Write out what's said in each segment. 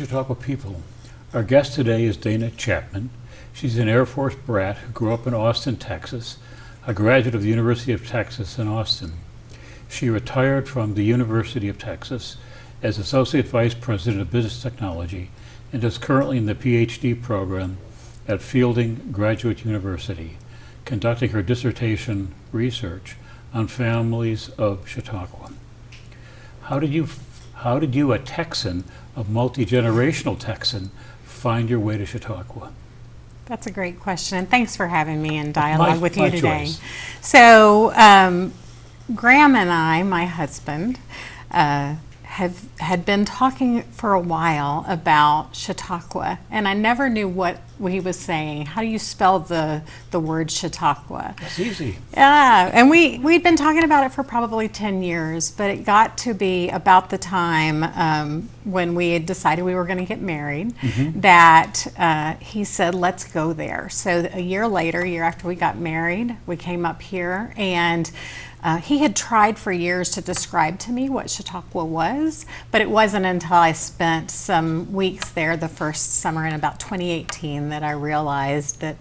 Chautauqua people. Our guest today is Dana Chapman. She's an Air Force brat who grew up in Austin, Texas, a graduate of the University of Texas in Austin. She retired from the University of Texas as Associate Vice President of Business Technology and is currently in the PhD program at Fielding Graduate University, conducting her dissertation research on families of Chautauqua. How did you, a Texan, a multi-generational Texan, find your way to Chautauqua? That's a great question, and thanks for having me in dialogue with you today. Choice. So, Graham and I, my husband, had been talking for a while about Chautauqua, and I never knew what he was saying. How do you spell the word Chautauqua? It's easy. Yeah, and we'd been talking about it for probably 10 years, but it got to be about the time when we had decided we were going to get married that he said, let's go there. So a year after we got married, we came up here, and he had tried for years to describe to me what Chautauqua was, but it wasn't until I spent some weeks there the first summer in about 2018 that I realized that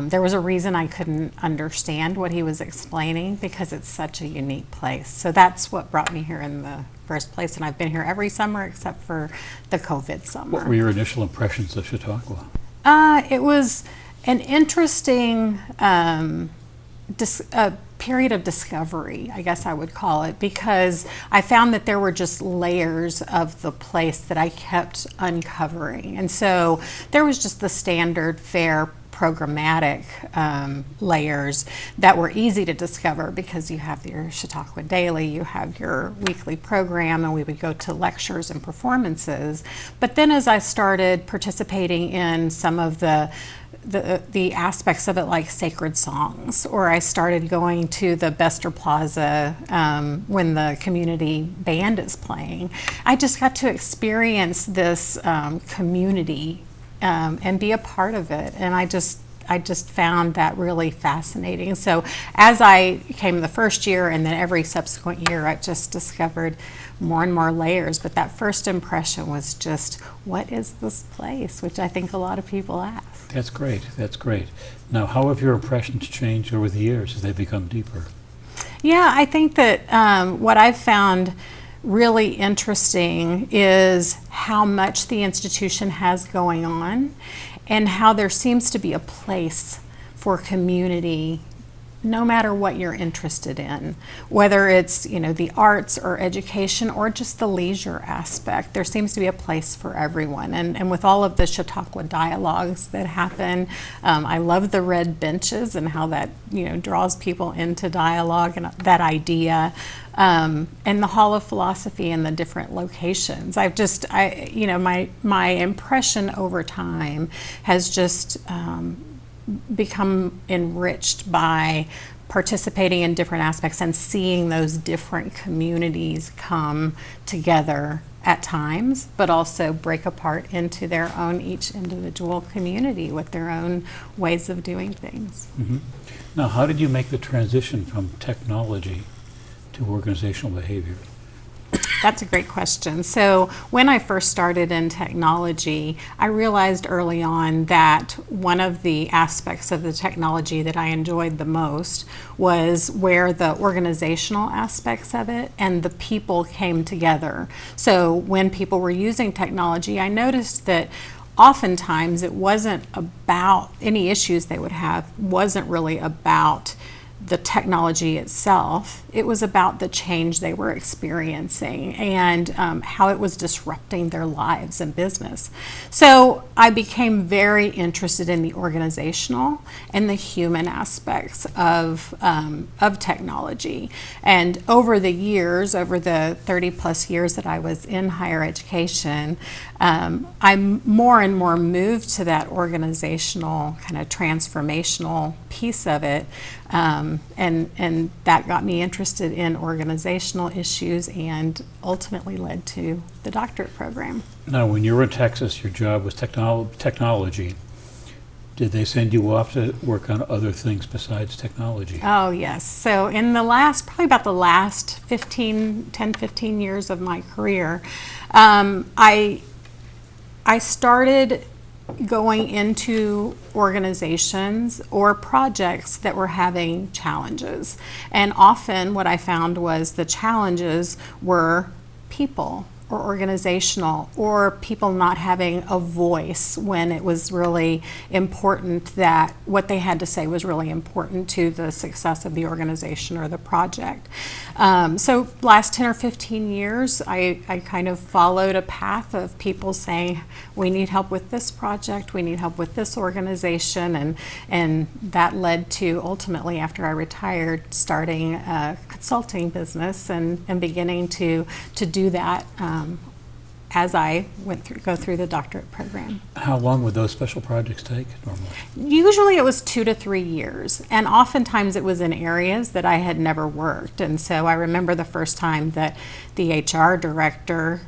there was a reason I couldn't understand what he was explaining, because it's such a unique place. So that's what brought me here in the first place, and I've been here every summer except for the COVID summer. What were your initial impressions of Chautauqua? It was an interesting period of discovery, I guess I would call it, because I found that there were just layers of the place that I kept uncovering. And so there was just the standard fare programmatic layers that were easy to discover because you have your Chautauqua Daily, you have your weekly program, and we would go to lectures and performances. But then as I started participating in some of the aspects of it, like sacred songs, or I started going to the Bester Plaza when the community band is playing, I just got to experience this community and be a part of it, and I just found that really fascinating. So as I came the first year and then every subsequent year, I just discovered more and more layers. But that first impression was just, what is this place? Which I think a lot of people ask. That's great. That's great. Now, how have your impressions changed over the years as they become deeper? Yeah, I think that what I've found really interesting is how much the institution has going on, and how there seems to be a place for community no matter what you're interested in, whether it's the arts or education or just the leisure aspect. There seems to be a place for everyone, and with all of the Chautauqua dialogues that happen, I love the red benches and how that draws people into dialogue and that idea, and the Hall of Philosophy and the different locations. My impression over time has just become enriched by participating in different aspects and seeing those different communities come together at times, but also break apart into their own, each individual community with their own ways of doing things. Now, how did you make the transition from technology to organizational behavior? That's a great question. So when I first started in technology, I realized early on that one of the aspects of the technology that I enjoyed the most was where the organizational aspects of it and the people came together. So when people were using technology, I noticed that oftentimes it wasn't about any issues they would have, wasn't really about the technology itself. It was about the change they were experiencing and how it was disrupting their lives and business. So I became very interested in the organizational and the human aspects of technology. And over the years, over the 30 plus years that I was in higher education, I more and more moved to that organizational kind of transformational piece of it. And that got me interested in organizational issues and ultimately led to the doctorate program. Now, when you were in Texas, your job was technology. Did they send you off to work on other things besides technology? Oh, yes. So in probably about the last 10, 15 years of my career, I I started going into organizations or projects that were having challenges. And often what I found was the challenges were people or organizational, or people not having a voice when it was really important, that what they had to say was really important to the success of the organization or the project. So last 10 or 15 years, I kind of followed a path of people saying, we need help with this project, we need help with this organization, and that led to ultimately, after I retired, starting a consulting business and beginning to do that as I go through the doctorate program. How long would those special projects take normally? Usually it was 2 to 3 years, and oftentimes it was in areas that I had never worked. And so I remember the first time that the HR director,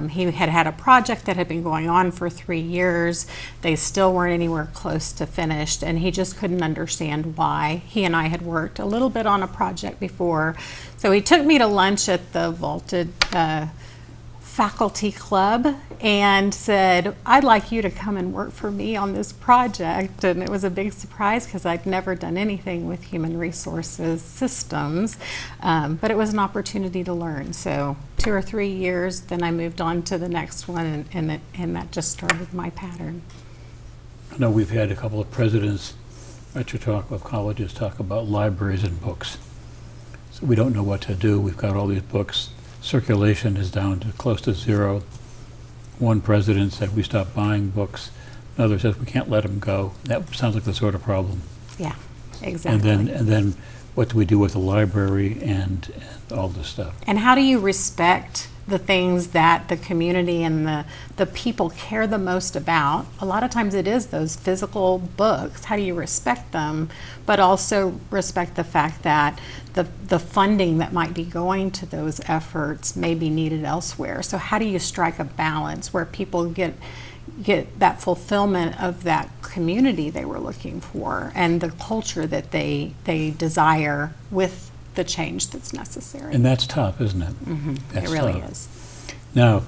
he had a project that had been going on for 3 years. They still weren't anywhere close to finished, and he just couldn't understand why. He and I had worked a little bit on a project before. So he took me to lunch at the vaulted faculty club and said, I'd like you to come and work for me on this project. And it was a big surprise because I'd never done anything with human resources systems, but it was an opportunity to learn. So 2 or 3 years, then I moved on to the next one, and that just started my pattern. I know we've had a couple of presidents at Chautauqua colleges talk about libraries and books. So we don't know what to do. We've got all these books. Circulation is down to close to zero. One president said we stopped buying books. Another says we can't let them go. That sounds like the sort of problem. Yeah, exactly. And then what do we do with the library and all this stuff? And how do you respect the things that the community and the people care the most about? A lot of times it is those physical books. How do you respect them, but also respect the fact that the funding that might be going to those efforts may be needed elsewhere? So how do you strike a balance where people get that fulfillment of that community they were looking for and the culture that they desire with the change that's necessary? And that's tough, isn't it? Mm-hmm. That's It really tough. is. Now,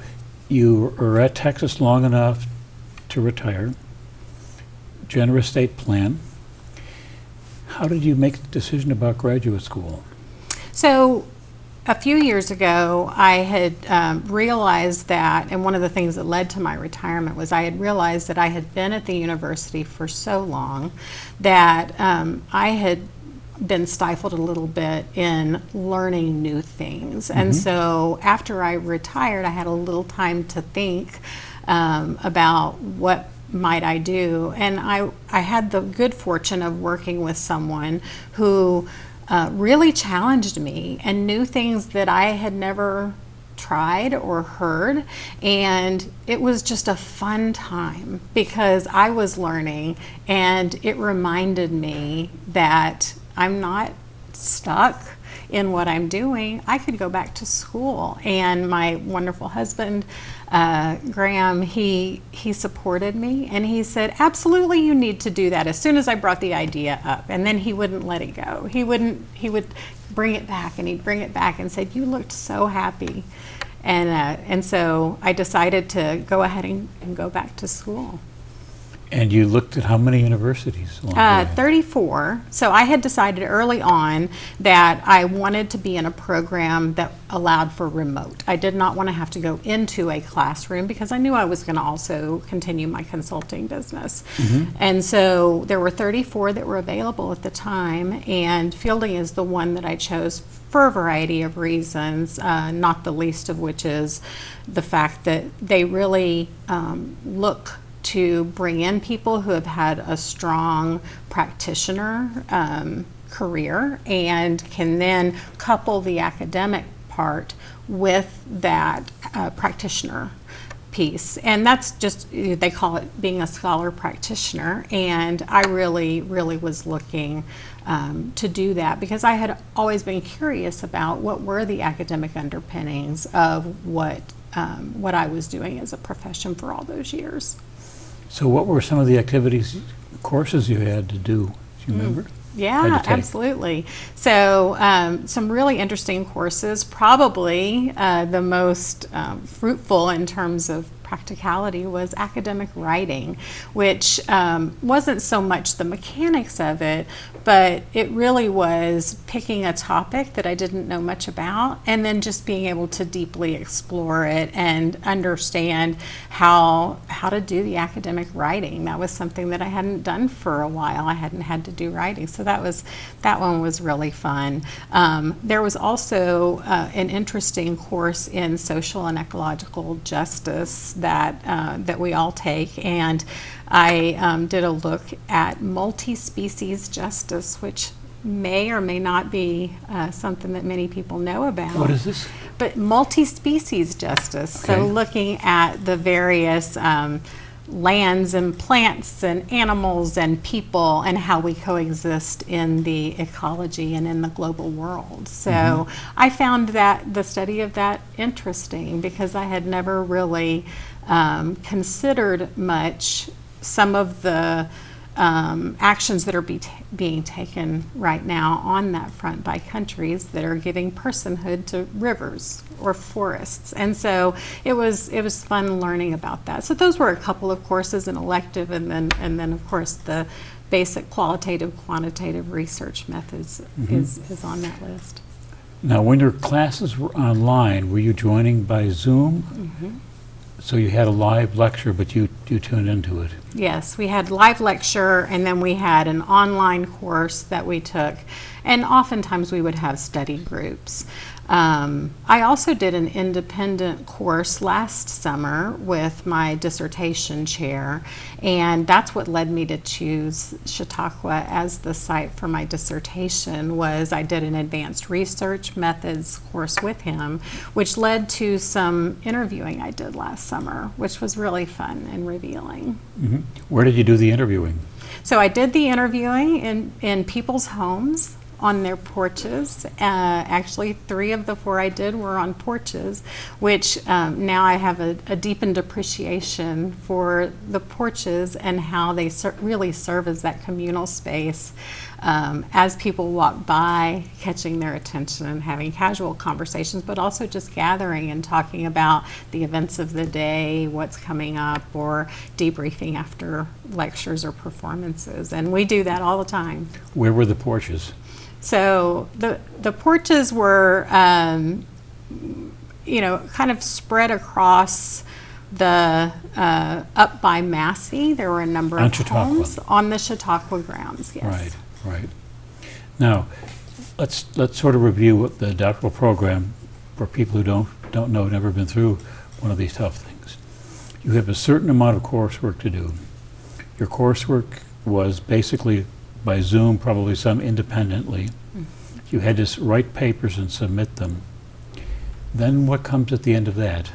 you were at Texas long enough to retire. Generous state plan. How did you make the decision about graduate school? So a few years ago, I had realized that, and one of the things that led to my retirement was I had realized that I had been at the university for so long that I had been stifled a little bit in learning new things. And so after I retired, I had a little time to think about what might I do. And I had the good fortune of working with someone who really challenged me and knew things that I had never tried or heard, and it was just a fun time because I was learning, and it reminded me that I'm not stuck in what I'm doing. I could go back to school. And my wonderful husband, Graham, he supported me, and he said, absolutely, you need to do that, as soon as I brought the idea up. And then he wouldn't let it go. He would bring it back, and he'd bring it back and said, you looked so happy. And so I decided to go ahead and go back to school. And you looked at how many universities along the way? 34. So I had decided early on that I wanted to be in a program that allowed for remote. I did not want to have to go into a classroom because I knew I was going to also continue my consulting business. And so there were 34 that were available at the time, and Fielding is the one that I chose for a variety of reasons, not the least of which is the fact that they really look to bring in people who have had a strong practitioner career and can then couple the academic part with that practitioner piece. And that's just, they call it being a scholar practitioner. And I really, really was looking to do that because I had always been curious about what were the academic underpinnings of what I was doing as a profession for all those years. So what were some of the activities, courses you had to do? Do you remember? Yeah, absolutely. So some really interesting courses, probably the most fruitful in terms of practicality was academic writing, which wasn't so much the mechanics of it, but it really was picking a topic that I didn't know much about and then just being able to deeply explore it and understand how to do the academic writing. That was something that I hadn't done for a while. I hadn't had to do writing, so that one was really fun. There was also an interesting course in social and ecological justice that we all take, and I did a look at multi-species justice, which may or may not be something that many people know about. What is this? But multi-species justice, Okay. so looking at the various lands and plants and animals and people and how we coexist in the ecology and in the global world. So I found that the study of that interesting because I had never really considered much some of the actions that are being taken right now on that front by countries that are giving personhood to rivers or forests. And so it was fun learning about that. So those were a couple of courses, an elective, and then of course the basic qualitative, quantitative research methods is on that list. Now, when your classes were online, were you joining by Zoom? So you had a live lecture, but you tuned into it. Yes, we had live lecture, and then we had an online course that we took, and oftentimes we would have study groups. I also did an independent course last summer with my dissertation chair, and that's what led me to choose Chautauqua as the site for my dissertation. Was I did an advanced research methods course with him, which led to some interviewing I did last summer, which was really fun and revealing. Where did you do the interviewing? So I did the interviewing in people's homes, on their porches. Actually, 3 of the 4 I did were on porches, which now I have a deepened appreciation for the porches and how they really serve as that communal space as people walk by, catching their attention and having casual conversations, but also just gathering and talking about the events of the day, what's coming up, or debriefing after lectures or performances. And we do that all the time. Where were the porches? So the porches were, kind of spread across the up by Massey. There were a number On of Chautauqua. homes on the Chautauqua grounds. Yes. Right. Now, let's sort of review what the doctoral program for people who don't know, never been through one of these tough things. You have a certain amount of coursework to do. Your coursework was basically by Zoom, probably some independently. You had to write papers and submit them. Then what comes at the end of that?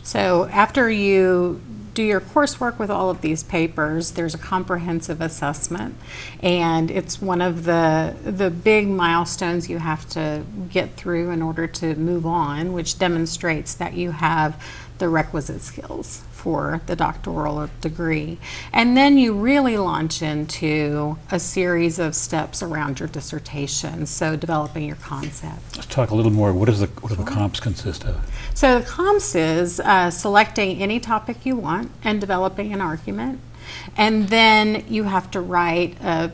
So after you do your coursework with all of these papers, there's a comprehensive assessment, and it's one of the big milestones you have to get through in order to move on, which demonstrates that you have the requisite skills for the doctoral degree. And then you really launch into a series of steps around your dissertation, so developing your concept. Let's talk a little more. What do the comps consist of? So the comps is selecting any topic you want and developing an argument. And then you have to write a,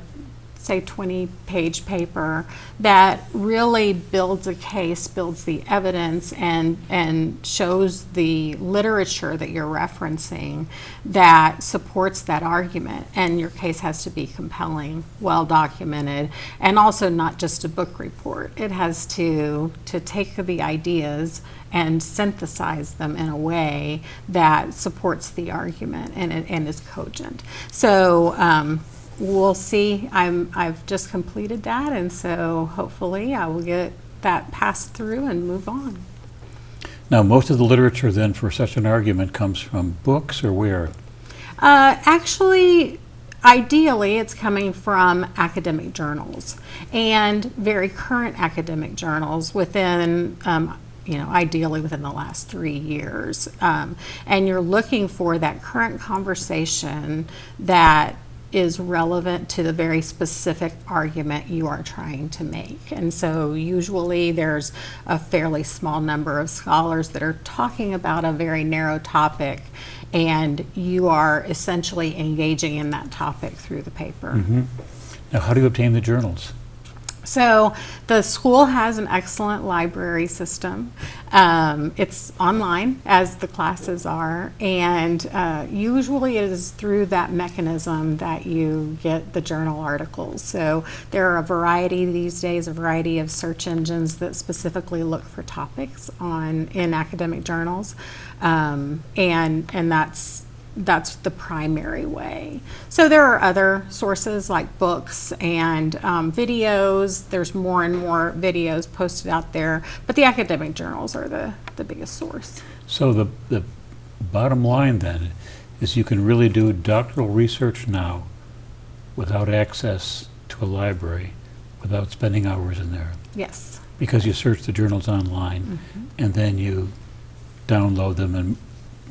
say, 20-page paper that really builds a case, builds the evidence, and shows the literature that you're referencing that supports that argument. And your case has to be compelling, well documented, and also not just a book report. It has to take the ideas and synthesize them in a way that supports the argument and is cogent. So we'll see. I've just completed that, and so hopefully I will get that passed through and move on. Now, most of the literature then for such an argument comes from books, or where? Actually, ideally, it's coming from academic journals and very current academic journals within ideally within the last 3 years. And you're looking for that current conversation that is relevant to the very specific argument you are trying to make. And so usually there's a fairly small number of scholars that are talking about a very narrow topic, and you are essentially engaging in that topic through the paper. Now, how do you obtain the journals? So the school has an excellent library system. It's online, as the classes are, and usually it is through that mechanism that you get the journal articles. So there are a variety these days, a variety of search engines that specifically look for topics in academic journals, and that's the primary way. So there are other sources like books and videos. There's more and more videos posted out there, but the academic journals are the biggest source. So the bottom line then is you can really do doctoral research now without access to a library, without spending hours in there, Yes. because you search the journals online and then you download them and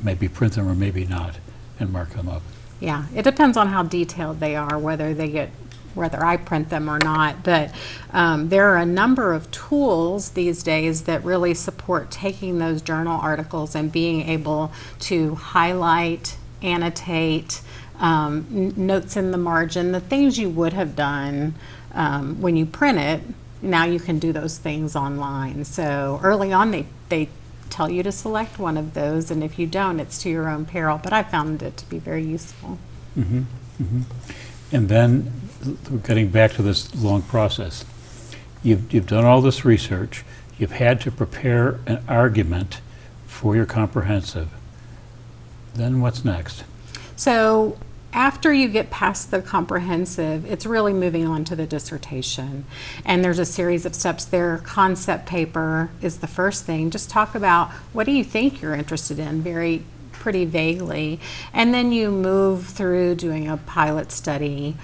maybe print them or maybe not and mark them up. Yeah, it depends on how detailed they are, whether I print them or not. But there are a number of tools these days that really support taking those journal articles and being able to highlight, annotate, notes in the margin, the things you would have done when you print it. Now you can do those things online. So early on, they tell you to select one of those, and if you don't, it's to your own peril. But I found it to be very useful. And then, getting back to this long process, you've done all this research, you've had to prepare an argument for your comprehensive. Then what's next? So after you get past the comprehensive, it's really moving on to the dissertation. And there's a series of steps there. Concept paper is the first thing. Just talk about what do you think you're interested in, pretty vaguely. And then you move through doing a pilot study,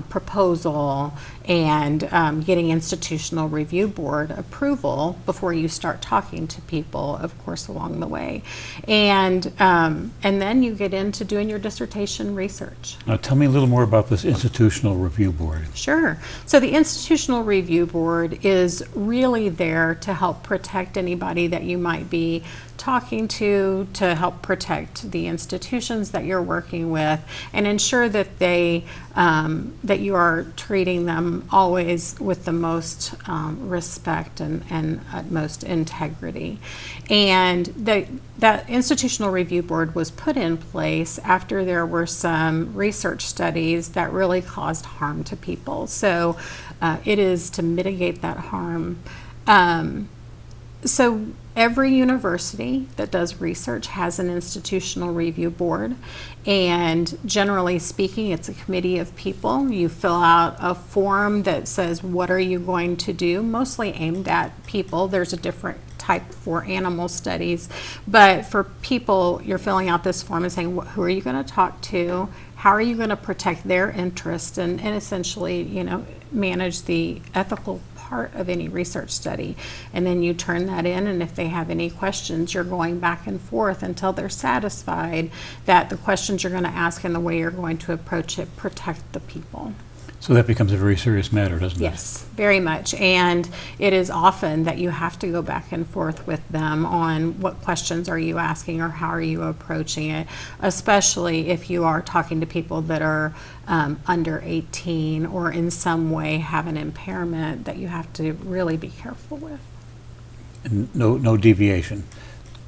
proposal, and getting institutional review board approval before you start talking to people, of course, along the way. And then you get into doing your dissertation research. Now tell me a little more about this institutional review board. Sure. So the institutional review board is really there to help protect anybody that you might be talking to help protect the institutions that you're working with, and ensure that that you are treating them always with the most respect and utmost integrity. And that institutional review board was put in place after there were some research studies that really caused harm to people. So it is to mitigate that harm. So every university that does research has an institutional review board, and generally speaking, it's a committee of people. You fill out a form that says, what are you going to do? Mostly aimed at people. There's a different type for animal studies, but for people, you're filling out this form and saying, who are you going to talk to? How are you going to protect their interest and essentially, manage the ethical part of any research study? And then you turn that in, and if they have any questions, you're going back and forth until they're satisfied that the questions you're going to ask and the way you're going to approach it protect the people. So that becomes a very serious matter, doesn't it? Yes, very much. And it is often that you have to go back and forth with them on what questions are you asking or how are you approaching it, especially if you are talking to people that are under 18 or in some way have an impairment that you have to really be careful with. And no deviation.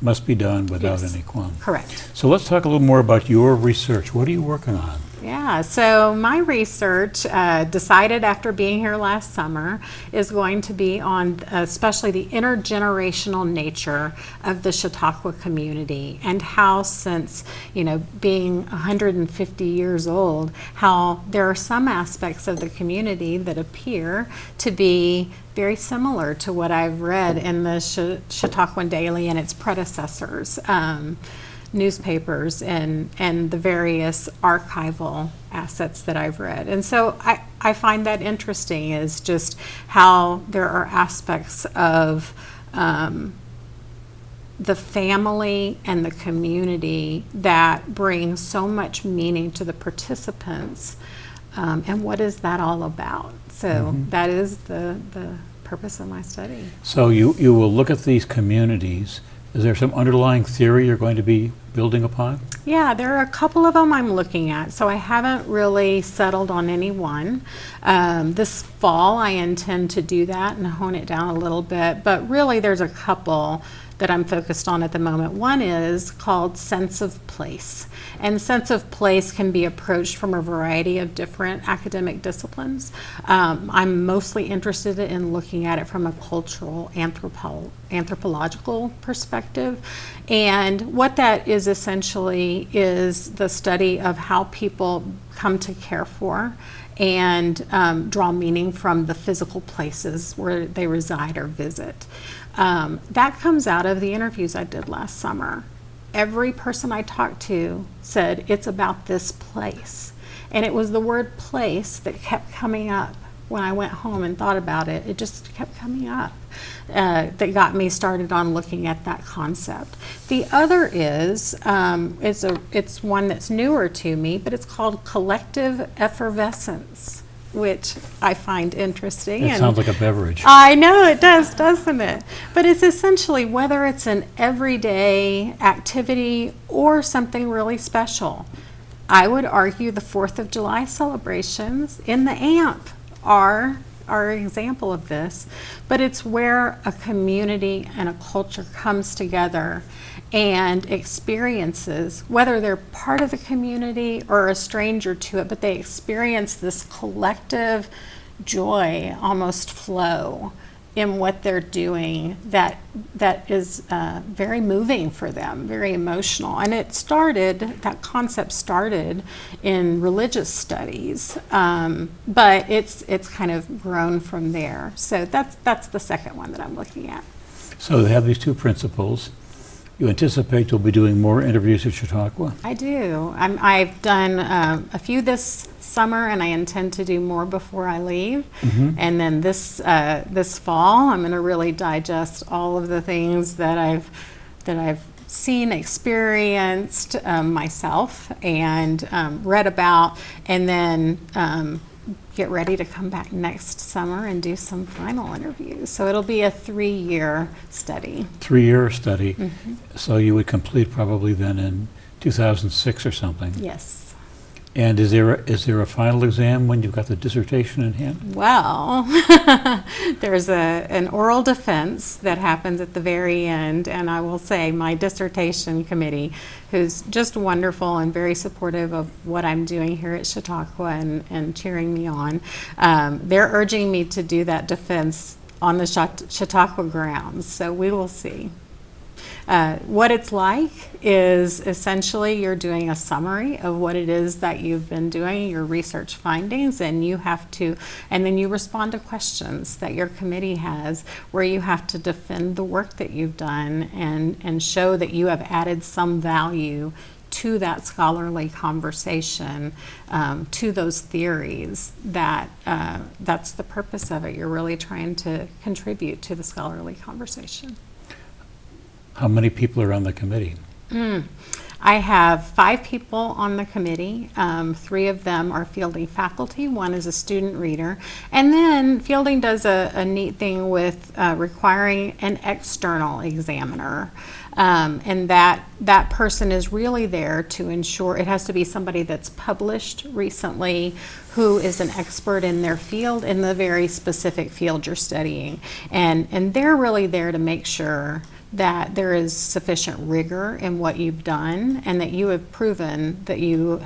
Must be done without Yes. any qualm. Correct. So let's talk a little more about your research. What are you working on? Yeah, so my research, decided after being here last summer, is going to be on especially the intergenerational nature of the Chautauqua community, and how, since being 150 years old, how there are some aspects of the community that appear to be very similar to what I've read in the Chautauquan Daily and its predecessors. Newspapers and the various archival assets that I've read. And so I find that interesting, is just how there are aspects of the family and the community that bring so much meaning to the participants And what is that all about? So that is the purpose of my study. So you will look at these communities. Is there some underlying theory you're going to be building upon? Yeah, there are a couple of them I'm looking at, so I haven't really settled on any one. This fall, I intend to do that and hone it down a little bit, but really there's a couple that I'm focused on at the moment. One is called Sense of Place, and Sense of Place can be approached from a variety of different academic disciplines. I'm mostly interested in looking at it from a cultural anthropological perspective, and what that is essentially is the study of how people come to care for and draw meaning from the physical places where they reside or visit. That comes out of the interviews I did last summer. Every person I talked to said it's about this place. And it was the word place that kept coming up when I went home and thought about it. It just kept coming up. That got me started on looking at that concept. The other is, it's one that's newer to me, but it's called collective effervescence, which I find interesting. It sounds like a beverage. I know it does, doesn't it? But it's essentially whether it's an everyday activity or something really special. I would argue the 4th of July celebrations in the AMP are an example of this, but it's where a community and a culture comes together and experiences, whether they're part of the community or a stranger to it, but they experience this collective joy, almost flow in what they're doing that is very moving for them, very emotional. And that concept started in religious studies, but it's kind of grown from there. So that's the second one that I'm looking at. So they have these two principles. You anticipate you'll be doing more interviews at Chautauqua? I do. I've done a few this summer, and I intend to do more before I leave. And then this fall, I'm going to really digest all of the things that I've seen, experienced myself, and read about, and then get ready to come back next summer and do some final interviews. So it'll be a 3-year study. 3-year study. So you would complete probably then in 2006 or something. Yes. And is there a final exam when you've got the dissertation in hand? Well, there's an oral defense that happens at the very end, and I will say my dissertation committee, who's just wonderful and very supportive of what I'm doing here at Chautauqua and cheering me on, they're urging me to do that defense on the Chautauqua grounds, so we will see. What it's like is essentially you're doing a summary of what it is that you've been doing, your research findings, and then you respond to questions that your committee has where you have to defend the work that you've done and show that you have added some value to that scholarly conversation, to those theories. That's the purpose of it. You're really trying to contribute to the scholarly conversation. How many people are on the committee? I have 5 people on the committee. 3 of them are Fielding faculty. 1 is a student reader. And then Fielding does a neat thing with requiring an external examiner. And that person is really there to ensure it has to be somebody that's published recently, who is an expert in their field, in the very specific field you're studying. And they're really there to make sure that there is sufficient rigor in what you've done and that you have proven that you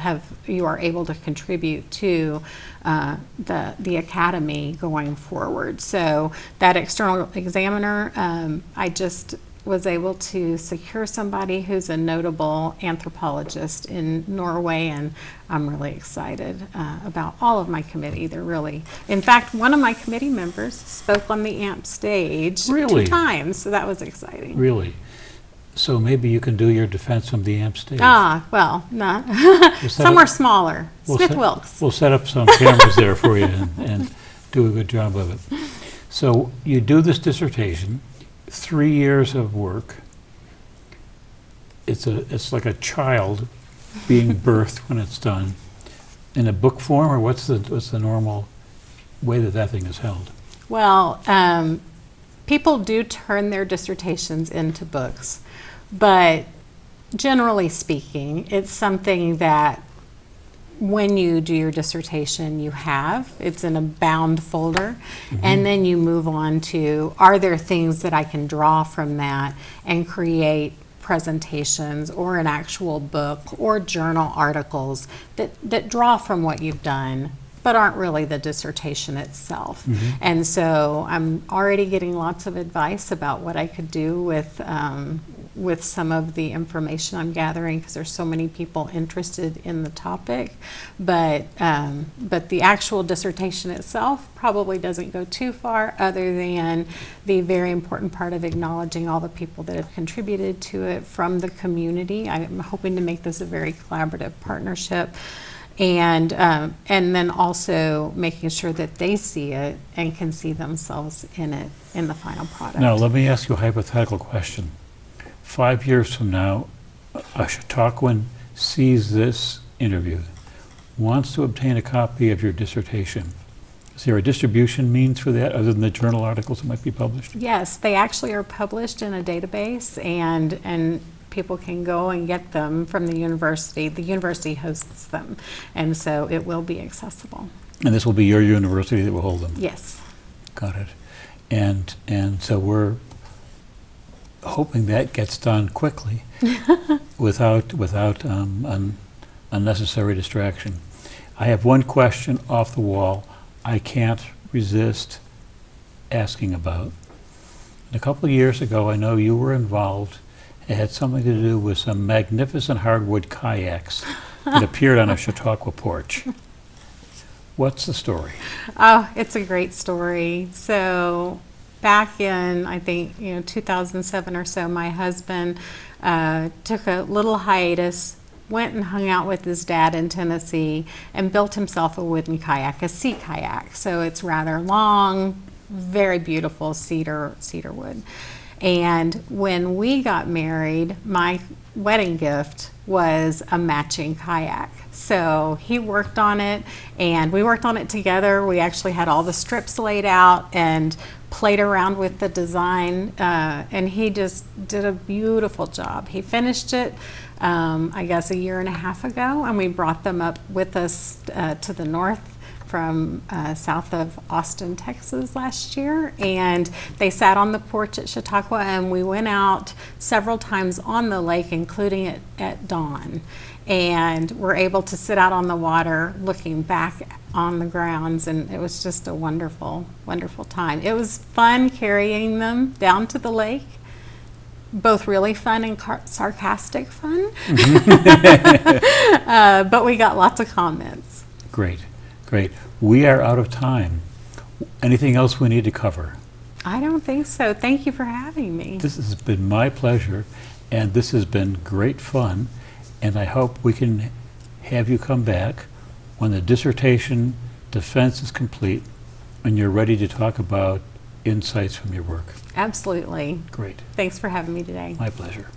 are able to contribute to the academy going forward. So that external examiner, I just was able to secure somebody who's a notable anthropologist in Norway, and I'm really excited about all of my committee. They're really, in fact, one of my committee members spoke on the AMP stage 2 times, so that was exciting. Really? So maybe you can do your defense from the AMP stage. Well, not. Somewhere smaller. Smith Wilkes. We'll set up some cameras there for you and do a good job of it. So you do this dissertation, 3 years of work. It's like a child being birthed when it's done. in a book form, or what's the normal way that thing is held? Well, people do turn their dissertations into books, but generally speaking, it's something that when you do your dissertation, it's in a bound folder, and then you move on to, are there things that I can draw from that and create presentations or an actual book or journal articles that draw from what you've done, but aren't really the dissertation itself. And so I'm already getting lots of advice about what I could do with some of the information I'm gathering, because there's so many people interested in the topic. But the actual dissertation itself probably doesn't go too far, other than the very important part of acknowledging all the people that have contributed to it from the community. I'm hoping to make this a very collaborative partnership. And then also making sure that they see it and can see themselves in it in the final product. Now, let me ask you a hypothetical question. 5 years from now, a Chautauquan sees this interview, wants to obtain a copy of your dissertation. Is there a distribution means for that other than the journal articles that might be published? Yes, they actually are published in a database, and people can go and get them from the university. The university hosts them, and so it will be accessible. And this will be your university that will hold them? Yes. Got it. And so we're hoping that gets done quickly without unnecessary distraction. I have one question off the wall I can't resist asking about. A couple of years ago, I know you were involved. It had something to do with some magnificent hardwood kayaks that appeared on a Chautauqua porch. What's the story? Oh, it's a great story. So back in, I think, 2007 or so, my husband took a little hiatus, went and hung out with his dad in Tennessee, and built himself a wooden kayak, a sea kayak. So it's rather long, very beautiful cedar wood. And when we got married, my wedding gift was a matching kayak. So he worked on it, and we worked on it together. We actually had all the strips laid out and played around with the design, and he just did a beautiful job. He finished it, I guess, a year and a half ago, and we brought them up with us to the north from south of Austin, Texas last year, and they sat on the porch at Chautauqua, and we went out several times on the lake, including at dawn, and were able to sit out on the water looking back on the grounds, and it was just a wonderful, wonderful time. It was fun carrying them down to the lake, both really fun and sarcastic fun, but we got lots of comments. Great. We are out of time. Anything else we need to cover? I don't think so. Thank you for having me. This has been my pleasure, and this has been great fun, and I hope we can have you come back when the dissertation defense is complete and you're ready to talk about insights from your work. Absolutely. Great. Thanks for having me today. My pleasure.